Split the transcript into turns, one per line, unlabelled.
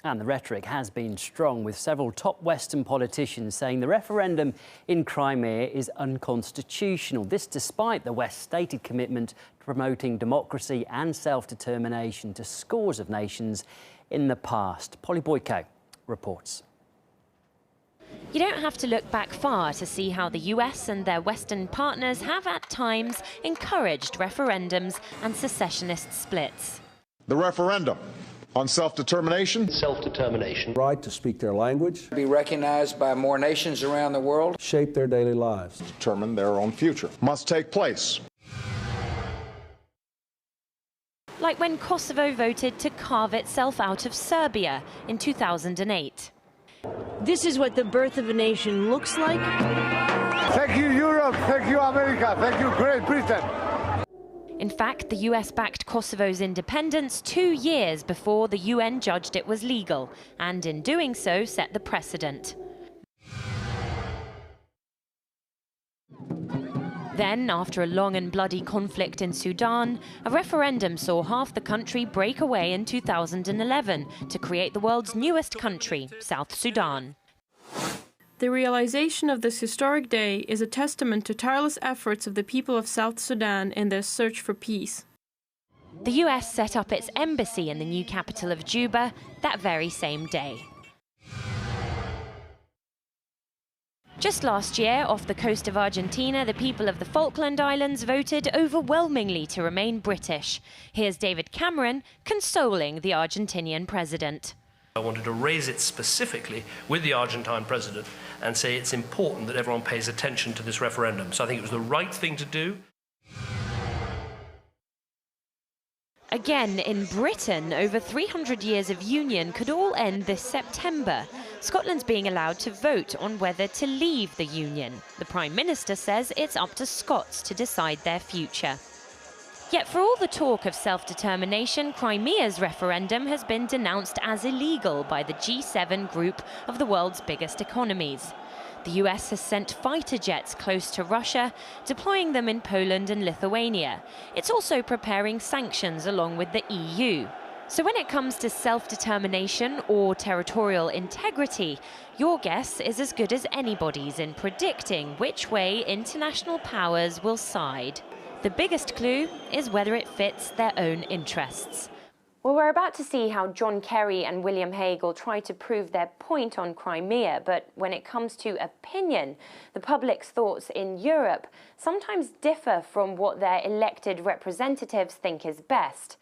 And the rhetoric has been strong, with several top Western politicians saying the referendum in Crimea is unconstitutional. This despite the West's stated commitment to promoting democracy and self-determination to scores of nations in the past. Polly Boyko reports.
You don't have to look back far to see how the US and their Western partners have at times encouraged referendums and secessionist splits.
The referendum on self-determination.
Self-determination.
Right to speak their language.
Be recognized by more nations around the world.
Shape their daily lives.
Determine their own future. Must take place.
Like when Kosovo voted to carve itself out of Serbia in 2008.
This is what the birth of a nation looks like.
Thank you, Europe. Thank you, America. Thank you, Great Britain.
In fact, the US backed Kosovo's independence 2 years before the UN judged it was legal, and in doing so set the precedent. Then, after a long and bloody conflict in Sudan, a referendum saw half the country break away in 2011 to create the world's newest country, South Sudan.
The realization of this historic day is a testament to tireless efforts of the people of South Sudan in their search for peace.
The US set up its embassy in the new capital of Juba that very same day. Just last year, off the coast of Argentina, the people of the Falkland Islands voted overwhelmingly to remain British. Here's David Cameron consoling the Argentinian president.
I wanted to raise it specifically with the Argentine president and say it's important that everyone pays attention to this referendum. So I think it was the right thing to do.
Again, in Britain, over 300 years of union could all end this September. Scotland's being allowed to vote on whether to leave the union. The Prime Minister says it's up to Scots to decide their future. Yet for all the talk of self-determination, Crimea's referendum has been denounced as illegal by the G7 group of the world's biggest economies. The US has sent fighter jets close to Russia, deploying them in Poland and Lithuania. It's also preparing sanctions along with the EU. So when it comes to self-determination or territorial integrity, your guess is as good as anybody's in predicting which way international powers will side. The biggest clue is whether it fits their own interests. Well, we're about to see how John Kerry and William Hague will try to prove their point on Crimea, but when it comes to opinion, the public's thoughts in Europe sometimes differ from what their elected representatives think is best.